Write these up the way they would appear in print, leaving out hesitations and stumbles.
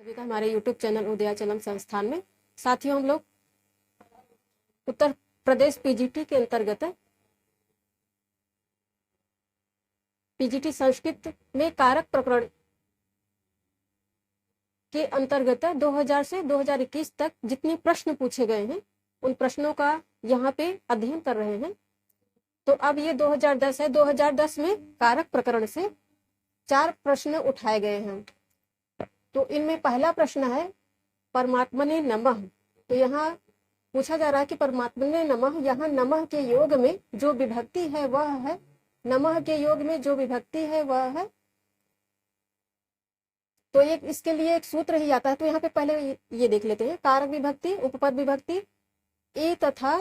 सभी का हमारे YouTube चैनल उदयाचलम संस्थान में। साथियों, हम लोग उत्तर प्रदेश पीजीटी के अंतर्गत पीजीटी संस्कृत में कारक प्रकरण के अंतर्गत 2000 से 2021 तक जितने प्रश्न पूछे गए हैं उन प्रश्नों का यहाँ पे अध्ययन कर रहे हैं। तो अब ये 2010 है। 2010 में कारक प्रकरण से 4 प्रश्न उठाए गए हैं। तो इनमें पहला प्रश्न है परमात्मने नमः। तो यहाँ पूछा जा रहा है कि परमात्मने नमः, यहाँ नमः के योग में जो विभक्ति है वह है, नमः के योग में जो विभक्ति है वह है। तो एक इसके लिए एक सूत्र ही आता है। तो यहाँ पे पहले ये देख लेते हैं, कारक विभक्ति, उपपद विभक्ति, ए तथा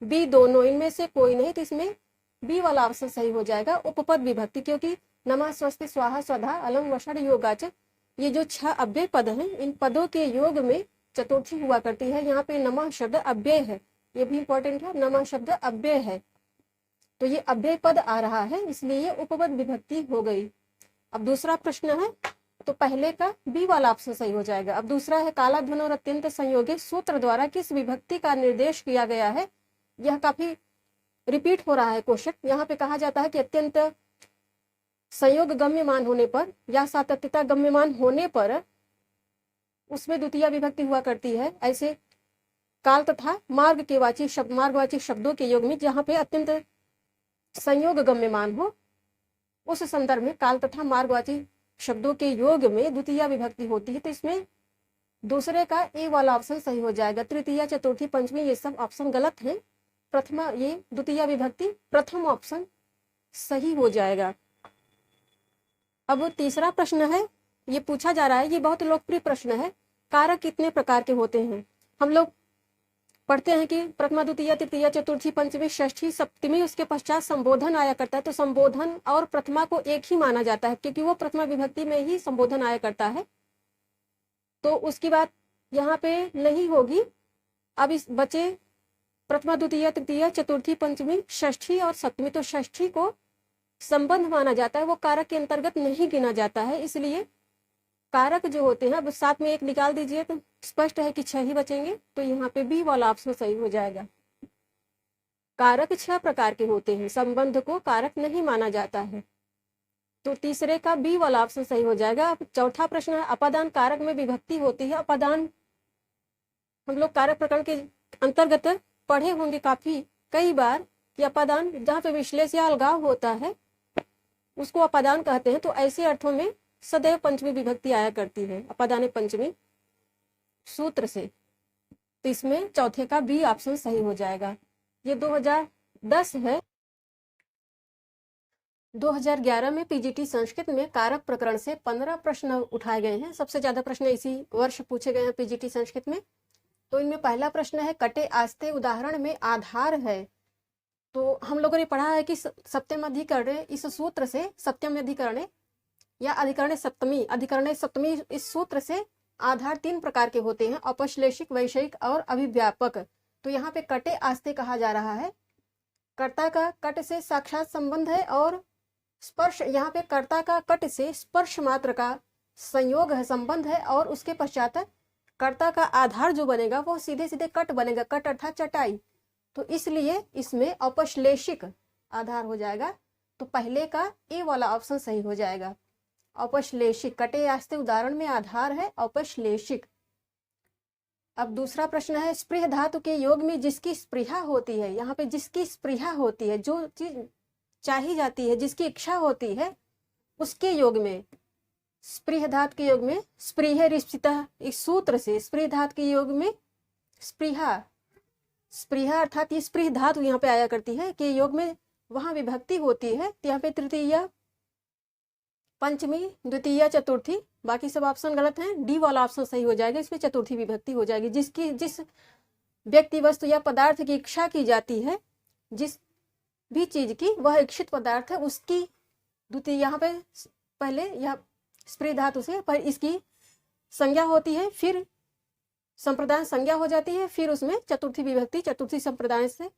बी दोनों, इनमें से कोई नहीं, तो इसमें बी वाला ऑप्शन सही हो जाएगा, उपपद विभक्ति। क्योंकि नमः, स्वस्ति, स्वाहा, स्वधा, अलम, वषड, योगाच, ये जो 6 अव्यय पद हैं, इन पदों के योग में चतुर्थी हुआ करती है। यहाँ पे नमः शब्द अव्यय है, ये भी इंपॉर्टेंट है, नमः शब्द अव्यय है, तो ये अव्यय पद आ रहा है, इसलिए ये उपपद विभक्ति हो गई। अब दूसरा प्रश्न है, तो पहले का बी वाला ऑप्शन सही हो जाएगा। अब दूसरा है काला ध्वन और अत्यंत संयोगी सूत्र द्वारा किस विभक्ति का निर्देश किया गया है। यह काफी रिपीट हो रहा है क्वेश्चन। यहाँ पे कहा जाता है कि अत्यंत संयोग गम्यमान होने पर या सातत्यता गम्यमान होने पर उसमें द्वितीय विभक्ति हुआ करती है। ऐसे काल तथा मार्ग के वाची शब्द, मार्गवाची शब्दों के योग में जहाँ पे अत्यंत संयोग गम्यमान हो, उस संदर्भ में काल तथा मार्गवाची शब्दों के योग में द्वितीय विभक्ति होती है। तो इसमें दूसरे का ए वाला ऑप्शन सही हो जाएगा। तृतीया, चतुर्थी, पंचमी ये सब ऑप्शन गलत है। प्रथमा, ये द्वितीय विभक्ति प्रथम ऑप्शन सही हो जाएगा। अब तीसरा प्रश्न है, ये पूछा जा रहा है, ये बहुत लोकप्रिय प्रश्न है, कारक कितने प्रकार के होते हैं। हम लोग पढ़ते हैं कि प्रथमा, द्वितीय, तृतीय, चतुर्थी, पंचमी, षष्ठी, सप्तमी, उसके पश्चात संबोधन आया करता है। तो संबोधन और प्रथमा को एक ही माना जाता है, क्योंकि वो प्रथमा विभक्ति में ही संबोधन आया करता है। तो उसकी बात यहाँ पे नहीं होगी। अब इस बचे प्रथमा, द्वितीय, तृतीय, चतुर्थी, पंचमी, षष्ठी और सप्तमी। तो षष्ठी को संबंध माना जाता है, वो कारक के अंतर्गत नहीं गिना जाता है। इसलिए कारक जो होते हैं, अब साथ में एक निकाल दीजिए तो स्पष्ट है कि 6 ही बचेंगे। तो यहाँ पे बी वाला ऑप्शन सही हो जाएगा। कारक 6 प्रकार के होते हैं, संबंध को कारक नहीं माना जाता है। तो तीसरे का बी वाला ऑप्शन सही हो जाएगा। अब चौथा प्रश्न है, अपादान कारक में विभक्ति होती है। अपादान हम लोग कारक प्रकरण के अंतर्गत पढ़े होंगे कई बार कि अपादान जहाँ पे विश्लेष या अलगाव होता है उसको अपादान कहते हैं। तो ऐसे अर्थों में सदैव पंचमी विभक्ति आया करती है, अपादाने पंचमी सूत्र से। तो इसमें चौथे का बी ऑप्शन सही हो जाएगा। ये 2010 है। 2011 में पीजीटी संस्कृत में कारक प्रकरण से 15 प्रश्न उठाए गए हैं। सबसे ज्यादा प्रश्न इसी वर्ष पूछे गए हैं पीजीटी संस्कृत में। तो इनमें पहला प्रश्न है, कटे आस्ते उदाहरण में आधार है। तो हम लोगों ने पढ़ा है कि सप्तम अधिकरण, इस सूत्र से सप्तम अधिकरण या अधिकरण सप्तमी, इस सूत्र से आधार 3 प्रकार के होते हैं, अपश्लेषिक, वैषयिक और अभिव्यापक। तो यहाँ पे कटे आस्ते कहा जा रहा है, कर्ता का कट से साक्षात संबंध है और स्पर्श, यहाँ पे कर्ता का कट से स्पर्श मात्र का संयोग है, संबंध है, और उसके पश्चात कर्ता का आधार जो बनेगा वो सीधे सीधे कट बनेगा, कट अर्थात चटाई। तो इसलिए इसमें अपश्लेषिक आधार हो जाएगा। तो पहले का ए वाला ऑप्शन सही हो जाएगा, अपश्लेषिक। कटे आस्ते उदाहरण में आधार है अपश्लेषिक। अब दूसरा प्रश्न है, स्पृह धातु के योग में जिसकी स्पृहा होती है, यहाँ पे जिसकी स्पृहा होती है, जो चीज चाही जाती है, जिसकी इच्छा होती है, उसके योग में, स्पृह धातु के योग में स्पृह रिष्पितः, इस सूत्र से स्पृह धातु के योग में स्पृहा, स्पृहा अर्थात ये स्पृह धातु यहाँ पे आया करती है के योग में वहां विभक्ति होती है। तो यहाँ पे तृतीय, पंचमी, द्वितीय, चतुर्थी, बाकी सब ऑप्शन गलत हैं। डी वाला ऑप्शन सही हो जाएगा, इसमें चतुर्थी विभक्ति हो जाएगी। जिस व्यक्ति, वस्तु या पदार्थ की इच्छा की जाती है, जिस भी चीज की वह इच्छित पदार्थ है, उसकी द्वितीय, यहाँ पे पहले यह स्पृह धातु से पर इसकी संज्ञा होती है, फिर संप्रदाय संज्ञा हो जाती है, फिर उसमें चतुर्थी विभक्ति, चतुर्थी संप्रदाय से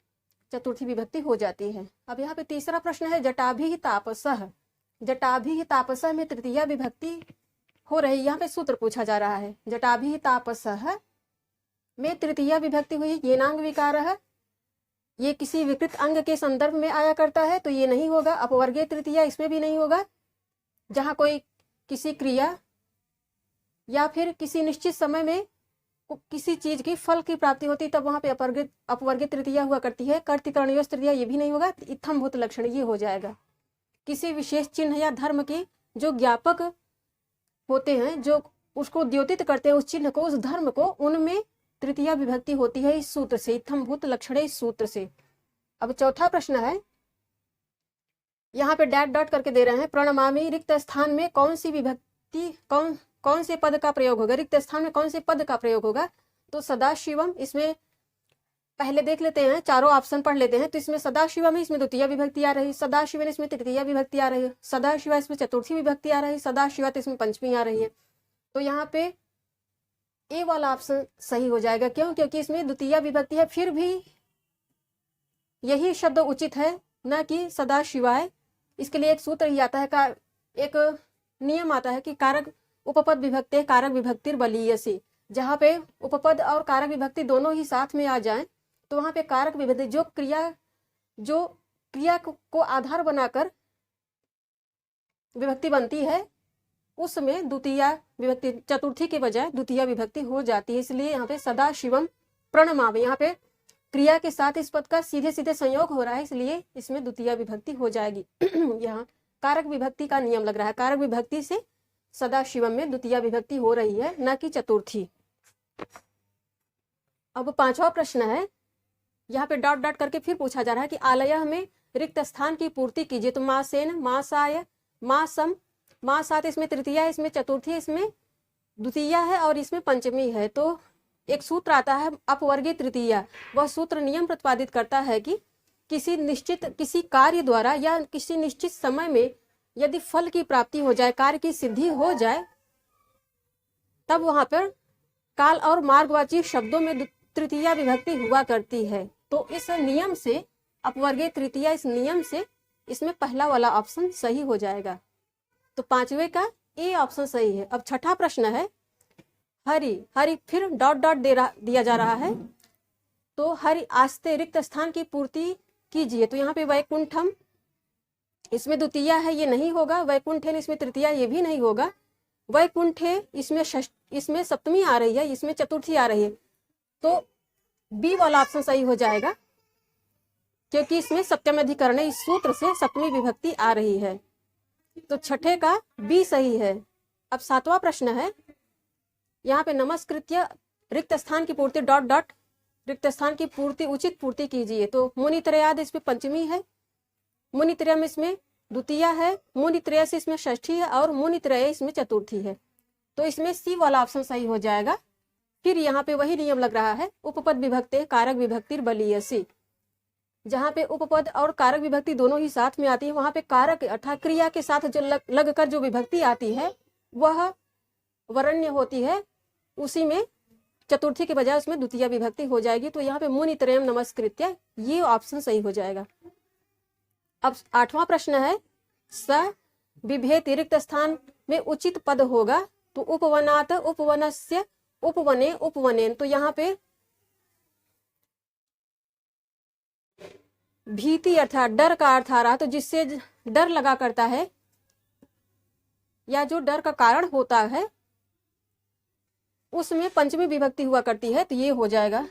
चतुर्थी विभक्ति हो जाती है। अब यहाँ पे तीसरा प्रश्न है, जटाभि तापसः। जटाभि तापसः में तृतीया विभक्ति हो रही, यहाँ पे सूत्र पूछा जा रहा है। जटाभि तापसः में तृतीया विभक्ति हुई, येनांग विकार है, ये किसी विकृत अंग के संदर्भ में आया करता है तो ये नहीं होगा। अपवर्गीय तृतीया इसमें भी नहीं होगा। जहाँ कोई किसी क्रिया या फिर किसी निश्चित समय में किसी चीज की फल की प्राप्ति होती तब वहां पे अपवर्गीय तृतीया हुआ करती है। कर्तृकरणीय तृतीया ये भी नहीं होगा। इत्थम भूत लक्षण ये हो जाएगा। किसी विशेष चिन्ह या धर्म के जो ज्ञापक होते हैं, जो उसको द्योतित करते हैं, उस चिन्ह को, उस धर्म को, उनमें तृतीया विभक्ति होती है इस सूत्र से, इत्थम भूत लक्षण इस सूत्र से। अब चौथा प्रश्न है, यहाँ पे डैट डॉट करके दे रहे हैं। प्रणमामि रिक्त स्थान में कौन सी विभक्ति, कौन से पद का प्रयोग होगा? रिक्त स्थान में कौन से पद का प्रयोग होगा? तो सदाशिवम, इसमें पहले देख लेते हैं, चारों ऑप्शन पढ़ लेते हैं। तो इसमें सदाशिवम है, इसमें द्वितीय विभक्ति आ रही है। सदाशिवन इसमें तृतीय विभक्ति आ रही है। सदाशिवा इसमें चतुर्थी विभक्ति आ रही है। सदाशिवा तो इसमें पंचमी आ रही है। तो यहाँ पे ए वाला ऑप्शन सही हो जाएगा। क्यों? क्योंकि इसमें द्वितीय विभक्ति है, फिर भी यही शब्द उचित है, न कि सदाशिवाय। इसके लिए एक सूत्र ही आता है, एक नियम आता है कि कारक उपपद विभक्ति कारक विभक्तिर बलीयसी। जहाँ पे उपपद और कारक विभक्ति दोनों ही साथ में आ जाएं तो वहां पे कारक विभक्ति, जो क्रिया को आधार बनाकर विभक्ति बनती है, उसमें द्वितीय विभक्ति, चतुर्थी के बजाय द्वितीय विभक्ति हो जाती है। इसलिए यहाँ पे सदा शिवम प्रणमामि, यहाँ पे क्रिया के साथ इस पद का सीधे सीधे संयोग हो रहा है, इसलिए इसमें द्वितीय विभक्ति हो जाएगी। यहाँ कारक विभक्ति का नियम लग रहा है। कारक विभक्ति से सदा शिवम में द्वितीय विभक्ति हो रही है, न कि चतुर्थी। अब पांचवा प्रश्न है, यहाँ पे डॉट डॉट करके फिर पूछा जा रहा है कि आलय में रिक्त स्थान की पूर्ति कीजिए। तो मासेन, मासाय, मासम, मासात इसमें तृतीया है, इसमें चतुर्थी, इसमें द्वितीया है और इसमें पंचमी है। तो एक सूत्र आता है अपवर्गीय तृतीया। वह सूत्र नियम प्रतिपादित करता है कि किसी कार्य द्वारा या किसी निश्चित समय में यदि फल की प्राप्ति हो जाए, कार्य की सिद्धि हो जाए, तब वहां पर काल और मार्गवाची शब्दों में तृतीया विभक्ति हुआ करती है। तो इस नियम से, अपवर्गीय तृतीया इस नियम से, इसमें पहला वाला ऑप्शन सही हो जाएगा। तो पांचवे का ए ऑप्शन सही है। अब छठा प्रश्न है, हरि फिर डॉट डॉट दिया जा रहा है। तो हरि आस्ते रिक्त स्थान की पूर्ति कीजिए। तो यहाँ पे वैकुंठम, इसमें द्वितीय है, ये नहीं होगा। वैकुंठेन इसमें तृतीया, ये भी नहीं होगा। वैकुंठे इसमें सप्तमी आ रही है, इसमें चतुर्थी आ रही है। तो बी वाला ऑप्शन सही हो जाएगा, क्योंकि इसमें सप्तम अधिकरण है, इस सूत्र से सप्तमी विभक्ति आ रही है। तो छठे का बी सही है। अब सातवां प्रश्न है, यहाँ पे नमस्कृत्य रिक्त स्थान की पूर्ति डॉट डॉट, रिक्त स्थान की पूर्ति उचित पूर्ति कीजिए। तो मुनित्रयाद इसमें पंचमी है, मुनित्रयम इसमें द्वितीय है, मुनित्रय से इसमें षष्ठी है और मुनित्रय इसमें चतुर्थी है। तो इसमें सी वाला ऑप्शन सही हो जाएगा। फिर यहाँ पे वही नियम लग रहा है, उपपद विभक्ति कारक विभक्तिर बलीयसी। जहाँ पे उपपद और कारक विभक्ति दोनों ही साथ में आती है, वहां पे कारक अर्थात क्रिया के साथ जो लग कर जो विभक्ति आती है वह वरण्य होती है, उसी में चतुर्थी के बजाय उसमें द्वितीय विभक्ति हो जाएगी। तो यहाँ पे मुनित्रयम नमस्कृत्य, ये ऑप्शन सही हो जाएगा। अब आठवां प्रश्न है, स विभेति रिक्त स्थान में उचित पद होगा। तो उपवनात, उपवनस्य, उपवने, उपवनेन। तो यहाँ पे भीति अर्थात डर का अर्थ आ रहा, तो जिससे डर लगा करता है या जो डर का कारण होता है, उसमें पंचमी विभक्ति हुआ करती है। तो ये हो जाएगा,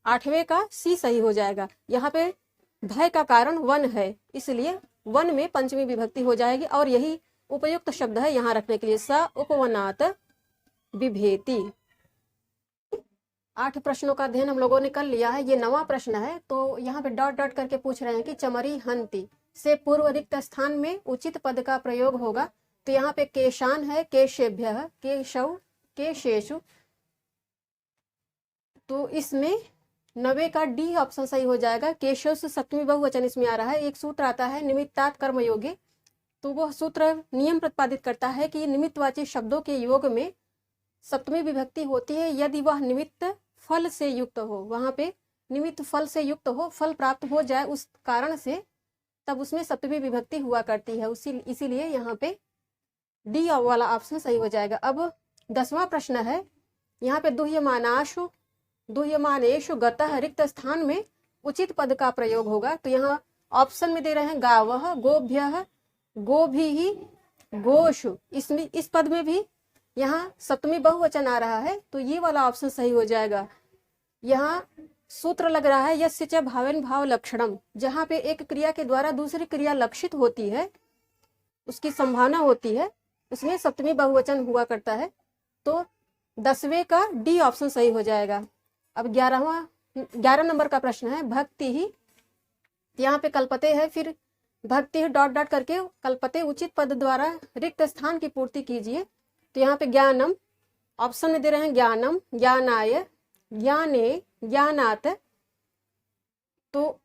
आठवें का सी सही हो जाएगा। यहाँ पे भय का कारण वन है, इसलिए वन में पंचमी विभक्ति हो जाएगी और यही उपयुक्त शब्द है यहाँ रखने के लिए। स उपवनात विभेति। 8 प्रश्नों का अध्ययन हम लोगों ने कर लिया है। ये 9वां प्रश्न है। तो यहाँ पे डॉट डॉट करके पूछ रहे हैं कि चमरी हंति से पूर्व रिक्त स्थान में उचित पद का प्रयोग होगा। तो यहाँ पे केशान है, केशेभ्यः, केशव, केशेषु। तो इसमें 9वें का डी ऑप्शन सही हो जाएगा। केशव से सप्तमी बहुवचन इसमें आ रहा है। एक सूत्र आता है निमित्तात कर्मयोगे। तो वह सूत्र नियम प्रतिपादित करता है कि निमित्तवाची शब्दों के योग में सप्तमी विभक्ति होती है यदि वह निमित्त फल से युक्त हो। वहां पे निमित्त फल से युक्त हो, फल प्राप्त हो जाए उस कारण से, तब उसमें सप्तमी विभक्ति हुआ करती है। इसीलिए यहाँ पे डी वाला ऑप्शन सही हो जाएगा। अब 10वां प्रश्न है, यहाँ पे दुह्यमानेषु गतः रिक्त स्थान में उचित पद का प्रयोग होगा। तो यहाँ ऑप्शन में दे रहे हैं गावः, गोभ्यः, गोभिः, गोषु। इसमें इस पद में भी यहाँ सप्तमी बहुवचन आ रहा है, तो ये वाला ऑप्शन सही हो जाएगा। यहाँ सूत्र लग रहा है यस्य च भावेन भाव लक्षणम, जहाँ पे एक क्रिया के द्वारा दूसरी क्रिया लक्षित होती है, उसकी संभावना होती है, उसमें सप्तमी बहुवचन हुआ करता है। तो 10वें का डी ऑप्शन सही हो जाएगा। अब 11 नंबर का प्रश्न है, भक्ति ही, यहाँ पे कल्पते है, फिर भक्ति डॉट डॉट करके कल्पते उचित पद द्वारा रिक्त स्थान की पूर्ति कीजिए। तो यहाँ पे ज्ञानम, ऑप्शन में दे रहे हैं ज्ञानम, ज्ञानाय, ज्ञाने, ज्ञानात। तो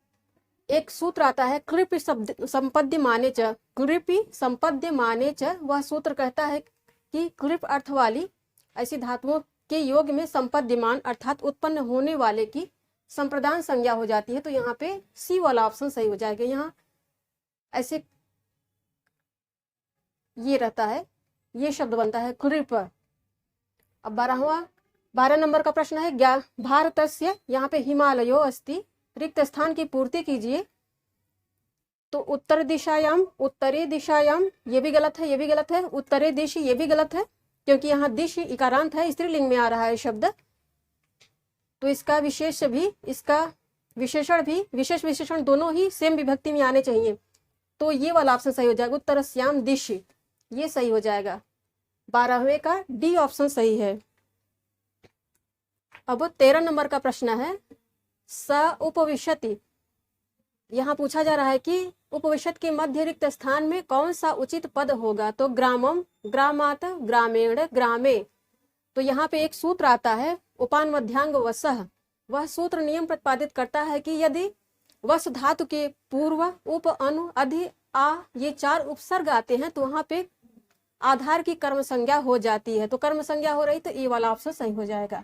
एक सूत्र आता है कृपि संपद्य माने च, कृपि संपद्य माने च। वह सूत्र कहता है कि कृप अर्थ वाली ऐसी धातुओं के योग में संपद्यमान अर्थात उत्पन्न होने वाले की संप्रदान संज्ञा हो जाती है। तो यहाँ पे सी वाला ऑप्शन सही हो जाएगा। यहाँ ऐसे ये रहता है, ये शब्द बनता है कृप। अब 12 नंबर का प्रश्न है, भारतस्य, यहाँ पे हिमालयो अस्ति, रिक्त स्थान की पूर्ति कीजिए। तो उत्तरी दिशायाम, ये भी गलत है, ये भी गलत है। उत्तरे दिशि, ये भी गलत है, क्योंकि यहाँ दिश इकारांत है, स्त्रीलिंग में आ रहा है शब्द। तो इसका विशेष भी, इसका विशेषण भी, विशेष विशेषण दोनों ही सेम विभक्ति में आने चाहिए। तो ये वाला ऑप्शन सही हो जाएगा, उत्तरस्याम दिशि, ये सही हो जाएगा। 12वें का डी ऑप्शन सही है। अब 13 नंबर का प्रश्न है, स उपविशति, यहाँ पूछा जा रहा है कि उपविशत के मध्य रिक्त स्थान में कौन सा उचित पद होगा। तो ग्रामम, ग्रामात, ग्रामेण, ग्रामे। तो यहाँ पे एक सूत्र आता है उपान मध्यांग वसह। वह सूत्र नियम प्रतिपादित करता है कि यदि वस धातु के पूर्व, उप, अनु, अधि, आ, ये 4 उपसर्ग आते हैं, तो वहां पे आधार की कर्म संज्ञा हो जाती है। तो कर्म संज्ञा हो रही, तो ए वाला ऑप्शन सही हो जाएगा।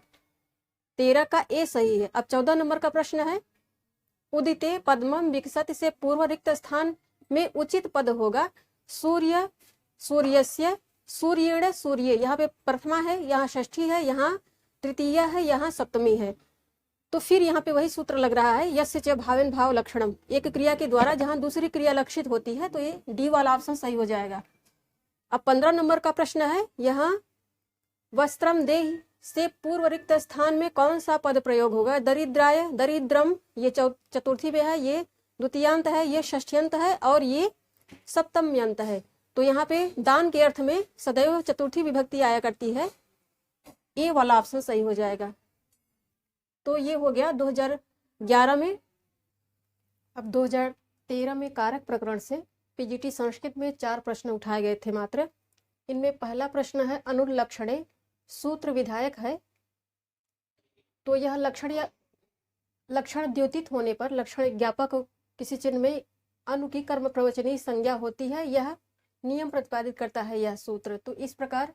13 का ए सही है। अब 14 नंबर का प्रश्न है, उदिते पद्मम विकसत, से पूर्व रिक्त स्थान में उचित पद होगा सूर्य, सूर्यस्य, सूर्येण, सूर्य। यहाँ पे प्रथमा है, यहाँ षष्ठी है, यहाँ तृतीया है, यहाँ सप्तमी है। तो फिर यहाँ पे वही सूत्र लग रहा है, यस्य च भावेन भाव लक्षणम, एक क्रिया के द्वारा जहाँ दूसरी क्रिया लक्षित होती है, तो ये डी वाला ऑप्शन सही हो जाएगा। अब 15 नंबर का प्रश्न है, यहाँ वस्त्रम देहि से पूर्व रिक्त स्थान में कौन सा पद प्रयोग होगा। दरिद्राय, दरिद्रम, ये चतुर्थी में है, ये द्वितीयांत है, ये षष्ठ्यंत है, और ये सप्तम्यंत है। तो यहाँ पे दान के अर्थ में सदैव चतुर्थी विभक्ति आया करती है, ए वाला ऑप्शन सही हो जाएगा। तो ये हो गया 2011 में। अब 2013 में कारक प्रकरण से पीजीटी संस्कृत में 4 प्रश्न उठाए गए थे मात्र। इनमें पहला प्रश्न है, अनुलक्षणे, सूत्र विधायक है। तो यह लक्षण या लक्षण द्योतित होने पर लक्षण ज्ञापक किसी चिन्ह में अनु की कर्म प्रवचनीय संज्ञा होती है, यह नियम प्रतिपादित करता है यह सूत्र। तो इस प्रकार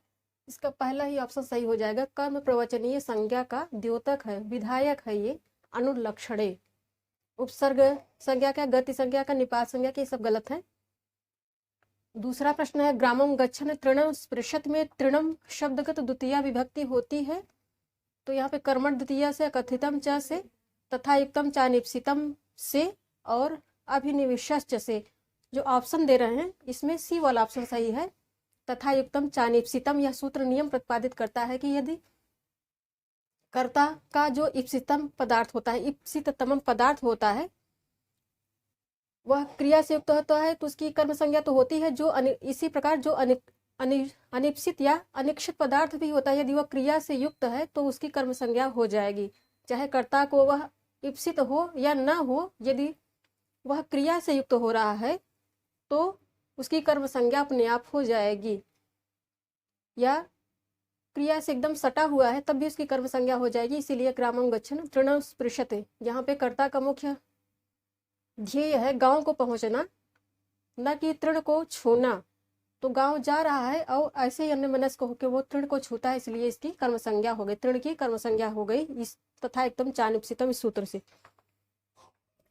इसका पहला ही ऑप्शन सही हो जाएगा, कर्म प्रवचनीय संज्ञा का द्योतक है, विधायक है ये अनुलक्षणे। उपसर्ग संज्ञा का, गति संज्ञा का, निपात संज्ञा के, सब गलत है। दूसरा प्रश्न है, ग्रामम गच्छन तृणम स्पृशत में तृणम शब्दगत द्वितीया विभक्ति होती है। तो यहाँ पे कर्मण द्वितीया से, कथितम च से, तथा युक्तम चानिप्सितम से, और अभिनिविष्ट से। जो ऑप्शन दे रहे हैं इसमें सी वाला ऑप्शन सही है, तथा युक्तम चानिप्सितम। यह सूत्र नियम प्रतिपादित करता है कि यदि कर्ता का जो इप्सितम पदार्थ होता है, इप्सिततम पदार्थ होता है, वह क्रिया से युक्त होता है, तो उसकी कर्म संज्ञा तो होती है। जो इसी प्रकार जो अनिप्सित या अनिक्षित पदार्थ भी होता है, यदि वह क्रिया से युक्त है तो उसकी कर्म संज्ञा हो जाएगी, चाहे कर्ता को वह इप्सित हो या न हो। यदि वह क्रिया से युक्त हो रहा है तो उसकी कर्म संज्ञा अपने आप हो जाएगी, या क्रिया से एकदम सटा हुआ है तब भी उसकी कर्म संज्ञा हो जाएगी। इसीलिए ग्रामं गच्छन तृणं स्पृशते, यहाँ पे कर्ता का मुख्य ध्येय है गांव को पहुंचना, न कि तृण को छूना। तो गांव जा रहा है और ऐसे ही अन्यमनस्क होकर वो तृण को छूता है, इसलिए इसकी कर्म संज्ञा हो गई, तृण की कर्म संज्ञा हो गई इस तथा एकदम चानुपसितम इस सूत्र से।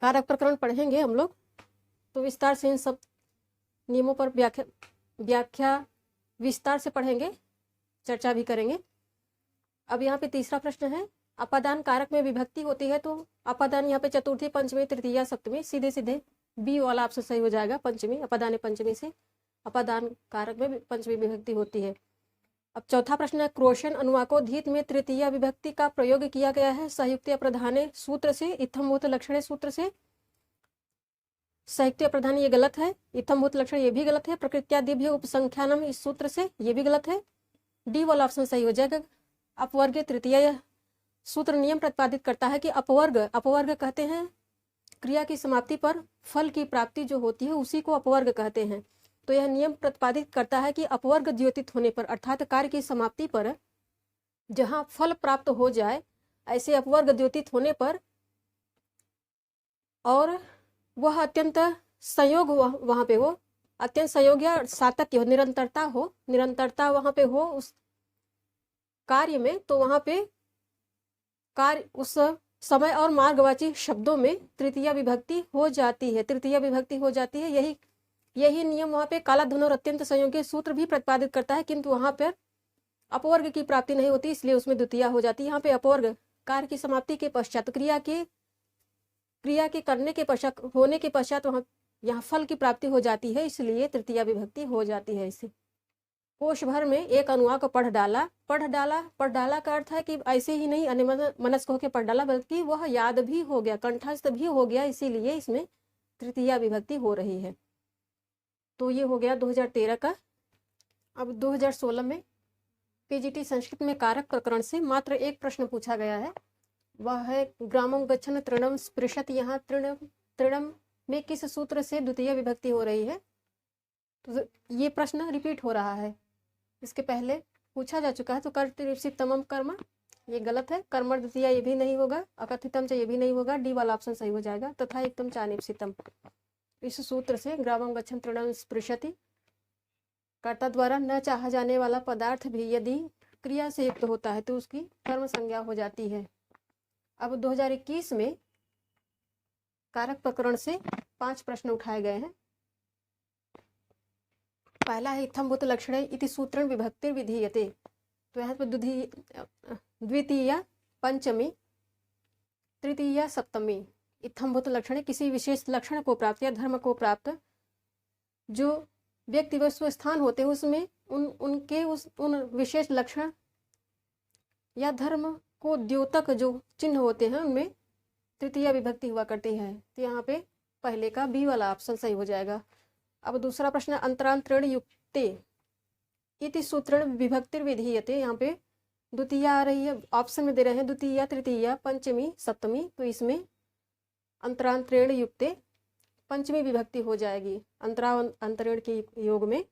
कारक प्रकरण पढ़ेंगे हम लोग तो विस्तार से इन सब नियमों पर व्याख्या विस्तार से पढ़ेंगे, चर्चा भी करेंगे। अब यहाँ पे तीसरा प्रश्न है, अपादान कारक में विभक्ति होती है तो अपादान यहाँ पे चतुर्थी, पंचमी, तृतीया, सप्तमी, सीधे सीधे बी वाला ऑप्शन सही हो जाएगा। पंचमी, अपादान पंचमी से अपादान कारक में पंचमी विभक्ति होती है। अब चौथा प्रश्न है, क्रोशन अनुवाकोधीत में तृतीया विभक्ति का प्रयोग किया गया है संयुक्त प्रधाने सूत्र से, इत्थम्भूत लक्षणे सूत्र से। संयुक्त प्रधान ये गलत है, इत्थम्भूत लक्षण ये भी गलत है, प्रकृत्यादिभ्य उपसंख्यानम इस सूत्र से ये भी गलत है। डी वाला ऑप्शन सही हो जाएगा। अपवर्ग तृतीया सूत्र नियम प्रतिपादित करता है कि अपवर्ग कहते हैं क्रिया की समाप्ति पर फल की प्राप्ति जो होती है उसी को अपवर्ग कहते हैं। तो यह नियम प्रतिपादित करता है कि अपवर्ग द्योतित होने पर अर्थात कार्य की समाप्ति पर जहां फल प्राप्त हो जाए ऐसे अपवर्ग द्योतित होने पर और वह अत्यंत संयोग वहां पे हो, अत्यंत संयोग या सातत्य हो, निरंतरता वहां पे हो उस कार्य में, तो वहां पे कार्य उस समय और मार्गवाची शब्दों में तृतीया विभक्ति हो जाती है। यही नियम वहां पे काला धन और अत्यंत संयोगी सूत्र भी प्रतिपादित करता है, किंतु वहां पर अपवर्ग की प्राप्ति नहीं होती, इसलिए उसमें द्वितीया हो जाती है। यहाँ पे अपवर्ग कार्य की समाप्ति के पश्चात क्रिया के करने के पश्चात होने के पश्चात वहां यहाँ फल की प्राप्ति हो जाती है, इसलिए तृतीया विभक्ति हो जाती है। इसे कोश भर में एक अनुवाक को पढ़ डाला का अर्थ है कि ऐसे ही नहीं अन्यमनस्क होकर पढ़ डाला, बल्कि वह याद भी हो गया, कंठस्थ भी हो गया, इसीलिए इसमें तृतीया विभक्ति हो रही है। तो ये हो गया 2013 का। अब 2016 में पीजीटी संस्कृत में कारक प्रकरण से मात्र एक प्रश्न पूछा गया है, वह है ग्रामं गच्छन् तृणं स्पृशति। यहाँ तृणम में किस सूत्र से द्वितीय विभक्ति हो रही है? तो ये प्रश्न रिपीट हो रहा है, इसके पहले पूछा जा चुका है। तो कर्तृप्सितमम कर्म ये गलत है, कर्मण द्वितीया ये भी नहीं होगा, अकथितम च ये भी नहीं होगा, डी वाला ऑप्शन सही हो जाएगा। तथा एकदम चानिप्सितम इस सूत्र से ग्रामं गच्छन् तृणं स्पृशति कर्ता द्वारा न चाहा जाने वाला पदार्थ भी यदि क्रिया से युक्त होता है तो उसकी कर्म संज्ञा हो जाती है। अब 2021 में कारक प्रकरण से 5 प्रश्न उठाए गए हैं। पहला है इत्थम्भूत लक्षणे इति सूत्रण विभक्ति विधीयते। तो यहाँ पर द्वितीया पंचमी, तृतीया सप्तमी। इत्थम्भूत लक्षणे किसी विशेष लक्षण को प्राप्त या धर्म को प्राप्त जो व्यक्ति वस्तु स्थान होते हैं उसमें उन विशेष लक्षण या धर्म को द्योतक जो चिन्ह होते हैं उनमें तृतीया विभक्ति हुआ करती है। तो यहाँ पे पहले का बी वाला ऑप्शन सही हो जाएगा। अब दूसरा प्रश्न, अंतरांतरण युक्ते इति सूत्रण विभक्ति विधीयते। यहाँ पे द्वितीया आ रही है, ऑप्शन में दे रहे हैं द्वितीया, तृतीया, पंचमी, सप्तमी। तो इसमें अंतरांतरण युक्ते पंचमी विभक्ति हो जाएगी अंतरण के योग में।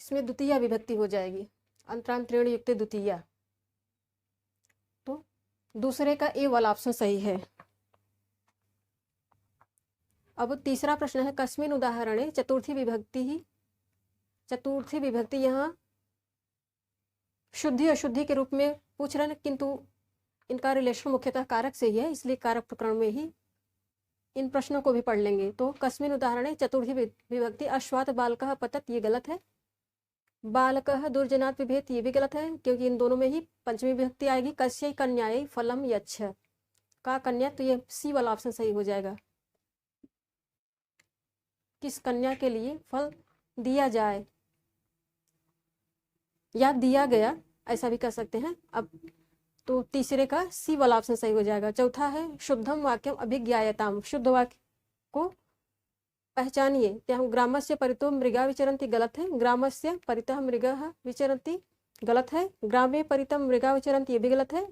इसमें द्वितीया विभक्ति हो जाएगी, अंतरांतरण युक्त द्वितीया। तो दूसरे का ए वाला ऑप्शन सही है। अब तीसरा प्रश्न है, कस्मिन उदाहरणे चतुर्थी विभक्ति यहाँ शुद्धि अशुद्धि के रूप में पूछ रहे हैं, किंतु इनका रिलेशन मुख्यतः कारक से ही है, इसलिए कारक प्रकरण में ही इन प्रश्नों को भी पढ़ लेंगे। तो कस्मिन उदाहरणे चतुर्थी विभक्ति अश्वात बालकः पतत ये गलत है, बालकः दुर्जनात् विभेत ये भी गलत है, क्योंकि इन दोनों में ही पंचमी विभक्ति आएगी। कस्यै कन्यायै फलम यच्छ का कन्या, तो ये सी वाला ऑप्शन सही हो जाएगा। किस कन्या के लिए फल दिया जाए या दिया गया, ऐसा भी कह सकते हैं। अब तो तीसरे का सी वाला ऑप्शन सही हो जाएगा। चौथा है शुद्धम वाक्यम अभिज्ञायताम, शुद्ध वाक्य को पहचानिए। यहाँ ग्रामस्य परितो मृगा विचरन्ति गलत है, ग्रामस्य परितः मृगः विचरन्ति गलत है, ग्रामे परितः मृगा विचरन्ति ये भी गलत है।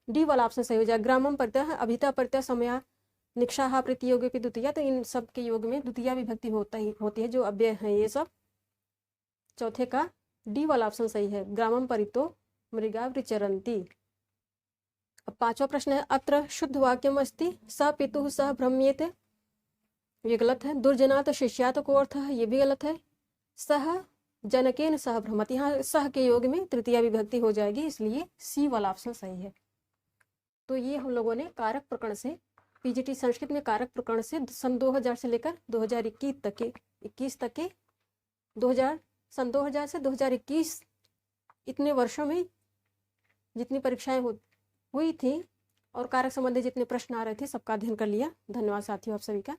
डी वाला ऑप्शन सही हो जाएगा। ग्रामम परितः अभिता परितः समया निक्षाहा प्रतियोगी की द्वितीया। तो इन सब के योग में द्वितीया विभक्ति होती है जो अव्यय है ये सब। चौथे का डी वाला ऑप्शन सही है, ग्रामम परितो मृगा विचरन्ति। अब पांचवा प्रश्न है, अत्र शुद्ध वाक्यम अस्ति स पितुः सह भ्रम्येते ये गलत है। दुर्जनात् शिष्यात् को अर्थ है ये भी गलत है। सह जनकेन सह भ्रमति, यहाँ सह के योग में तृतीया विभक्ति हो जाएगी, इसलिए सी वाला ऑप्शन सही है। तो ये हम लोगों ने कारक प्रकरण से, पीजीटी संस्कृत में कारक प्रकरण से सन 2000 से लेकर 2021 तक के सन 2000 से 2021 इतने वर्षों में जितनी परीक्षाएं हुई थी और कारक संबंधी जितने प्रश्न आ रहे थे सबका अध्ययन कर लिया। धन्यवाद साथियों आप सभी का।